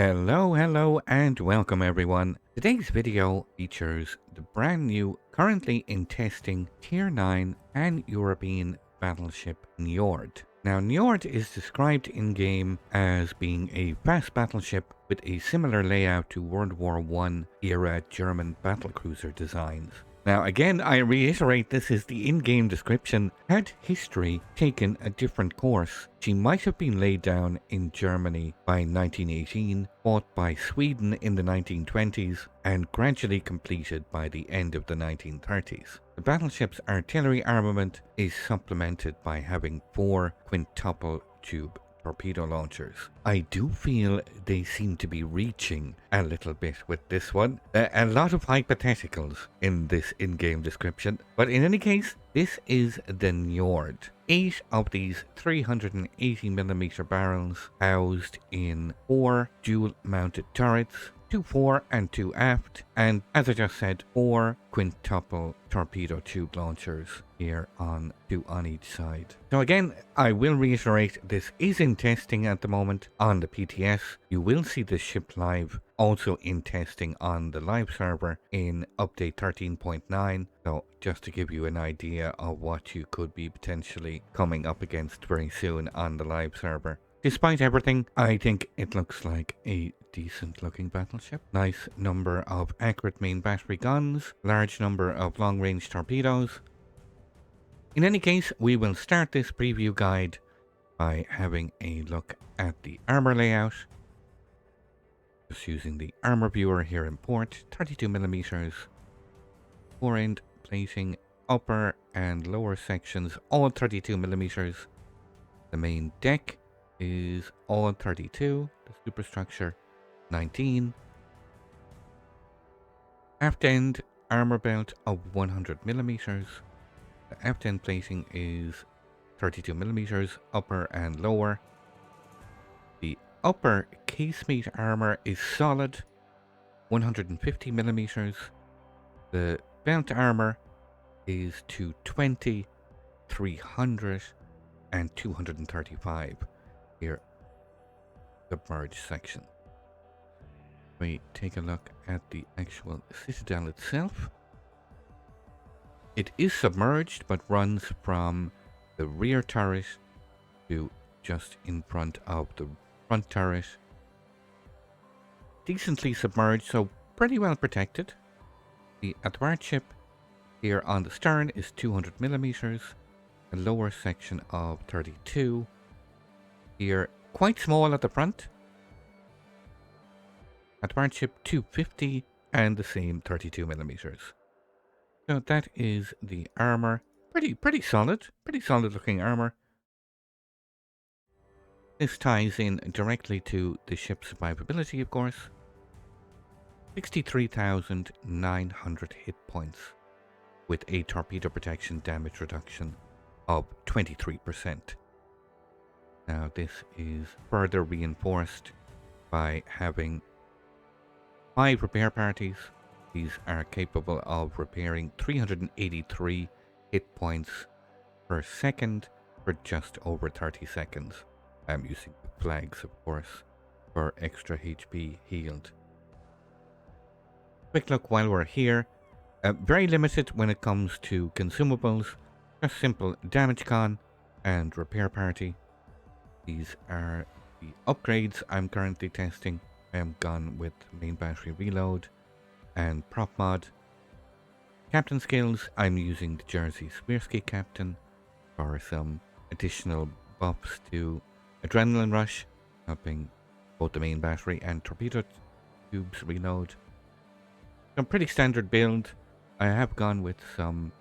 Hello, and welcome everyone. Today's video features the brand new, currently in testing, Tier 9 and European battleship Niord. Now, Niord is described in-game as being a fast battleship with a similar layout to World War I era German battlecruiser designs. Now again, I reiterate this is the in-game description. Had history taken a different course, she might have been laid down in Germany by 1918, fought by Sweden in the 1920s, and gradually completed by the end of the 1930s. The battleship's artillery armament is supplemented by having 4 quintuple tube torpedo launchers. I do feel they seem to be reaching a little bit with this one. A lot of hypotheticals in this in-game description, but in any case, this is the Niord. 8 of these 380mm barrels housed in 4 dual-mounted turrets, 2 fore and 2 aft, and as I just said, 4 quintuple torpedo tube launchers here on 2 on each side. So again, I will reiterate, this is in testing at the moment on the PTS. You will see this ship live, also in testing on the live server in update 13.9. So just to give you an idea of what you could be potentially coming up against very soon on the live server. Despite everything, I think it looks like a decent looking battleship. Nice number of accurate main battery guns, large number of long range torpedoes. In any case, we will start this preview guide by having a look at the armor layout. Just using the armor viewer here in port, 32mm, fore end plating, upper and lower sections, all 32mm. The main deck is all 32, the superstructure 19. Aft end armor belt of 100mm. The aft end plating is 32mm, upper and lower. The upper casemate armor is solid, 150mm. The belt armor is 220, 300, and 235 here, submerged section. We take a look at the actual citadel itself. It is submerged, but runs from the rear turret to just in front of the front turret. Decently submerged, so pretty well protected. The Warship here on the stern is 200mm, a lower section of 32. Here, quite small at the front. Warship 250 and the same 32mm. So that is the armor. Pretty solid looking armor. This ties in directly to the ship's survivability, of course. 63,900 hit points with a torpedo protection damage reduction of 23%. Now this is further reinforced by having 5 repair parties. These are capable of repairing 383 hit points per second for just over 30 seconds. I'm using the flags, of course, for extra HP healed. Quick look while we're here. Very limited when it comes to consumables. Just simple damage con and repair party. These are the upgrades I'm currently testing. I am gone with main battery reload and prop mod. Captain skills, I'm using the Jersey Swirsky Captain for some additional buffs to Adrenaline Rush, helping both the main battery and torpedo tubes reload. Some pretty standard build. I have gone with some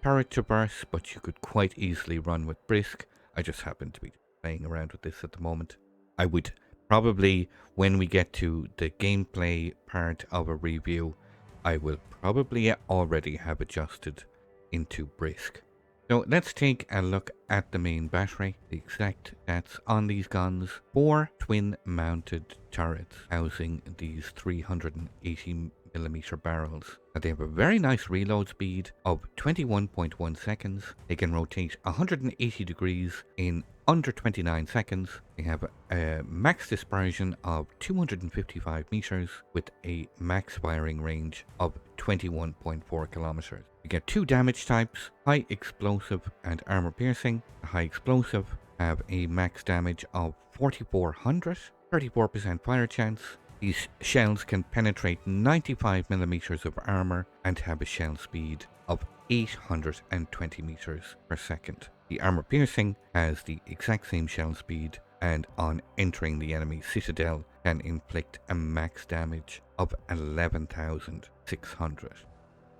turret traverse, but you could quite easily run with Brisk. I just happen to be playing around with this at the moment. I would probably, when we get to the gameplay part of a review, I will probably already have adjusted into Brisk. So let's take a look at the main battery. The exact stats on these guns. 4 twin mounted turrets housing these 380 9mm barrels. Now they have a very nice reload speed of 21.1 seconds. They can rotate 180 degrees in under 29 seconds. They have a max dispersion of 255 meters with a max firing range of 21.4 kilometers. You get two damage types, high explosive and armor piercing. The high explosive have a max damage of 4400, 34% fire chance. These shells can penetrate 95mm of armor and have a shell speed of 820 meters per second. The armor piercing has the exact same shell speed and on entering the enemy citadel can inflict a max damage of 11,600.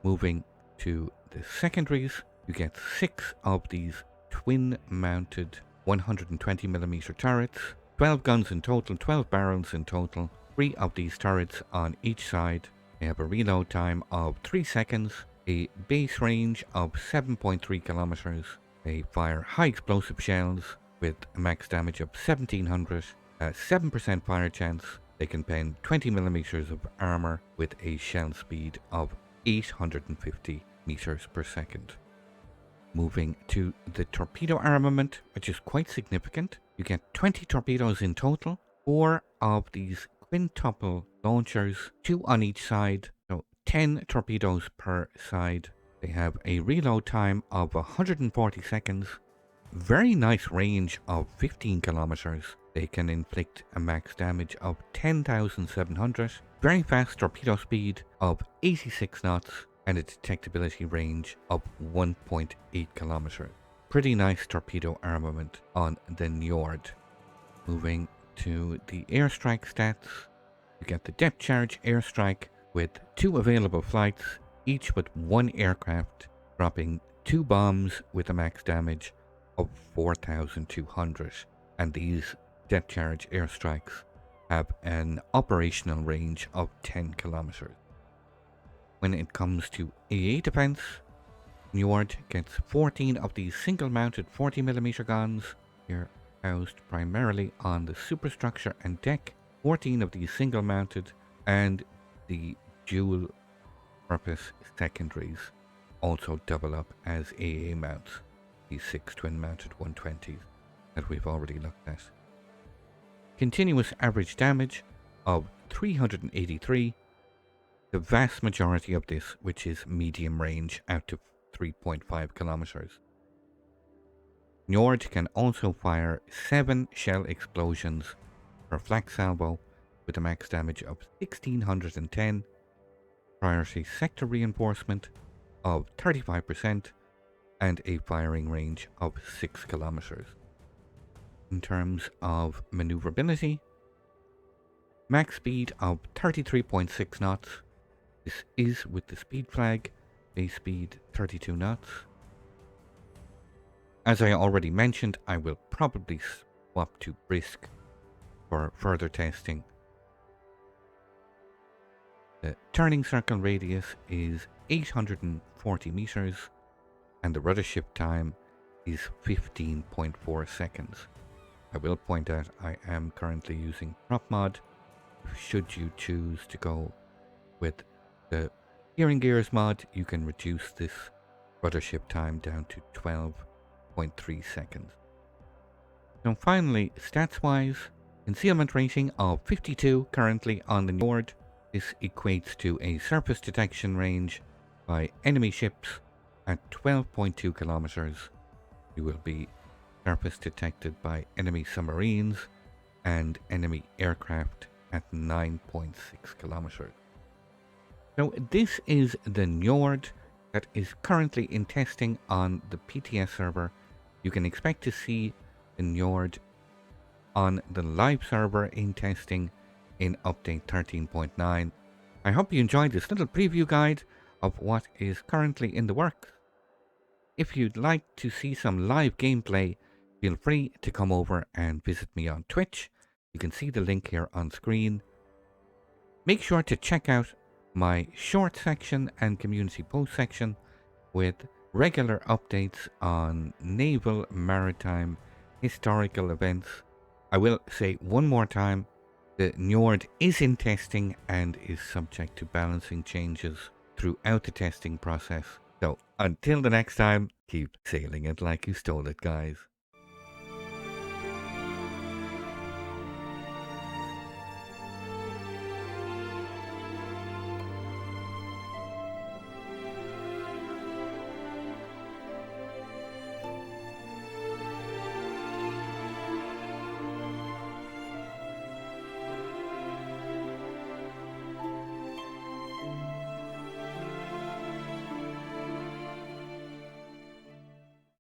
Moving to the secondaries, you get 6 of these twin mounted 120mm turrets, 12 guns in total, 12 barrels in total, 3 of these turrets on each side. They have a reload time of 3 seconds, a base range of 7.3 kilometers. They fire high explosive shells with a max damage of 1700, 7% fire chance. They can pen 20mm of armor with a shell speed of 850 meters per second. Moving to the torpedo armament, which is quite significant. You get 20 torpedoes in total, 4 of these quintuple launchers, 2 on each side, so 10 torpedoes per side. They have a reload time of 140 seconds, very nice range of 15 kilometers. They can inflict a max damage of 10,700, very fast torpedo speed of 86 knots, and a detectability range of 1.8 kilometers. Pretty nice torpedo armament on the Niord. Moving to the airstrike stats, you get the depth charge airstrike with 2 available flights, each with 1 aircraft, dropping 2 bombs with a max damage of 4,200. And these depth charge airstrikes have an operational range of 10 kilometers. When it comes to AA defense, Niord gets 14 of these single-mounted 40mm guns. They're housed primarily on the superstructure and deck. 14 of these single-mounted, and the dual-purpose secondaries also double up as AA mounts. These 6 twin-mounted 120s that we've already looked at. Continuous average damage of 383. The vast majority of this, which is medium range out to 3.5 kilometers. Niord can also fire 7 shell explosions per flak salvo with a max damage of 1610, priority sector reinforcement of 35%, and a firing range of 6 kilometers. In terms of maneuverability, max speed of 33.6 knots. This is with the speed flag, base speed 32 knots. As I already mentioned, I will probably swap to brisk for further testing. The turning circle radius is 840 meters and the rudder shift time is 15.4 seconds. I will point out I am currently using prop mod. Should you choose to go with the steering gears mod, you can reduce this rudder shift time down to 12.3 seconds. Now finally, stats wise, concealment rating of 52 currently on the Niord. This equates to a surface detection range by enemy ships at 12.2 kilometers. You will be surface detected by enemy submarines and enemy aircraft at 9.6 kilometers. So this is the Niord that is currently in testing on the PTS server. You can expect to see the Niord on the live server in testing in update 13.9. I hope you enjoyed this little preview guide of what is currently in the works. If you'd like to see some live gameplay, feel free to come over and visit me on Twitch. You can see the link here on screen. Make sure to check out my short section and community post section with regular updates on naval, maritime, historical events. I will say one more time, The Niord is in testing and is subject to balancing changes throughout the testing process. So until the next time, keep sailing it like you stole it, guys.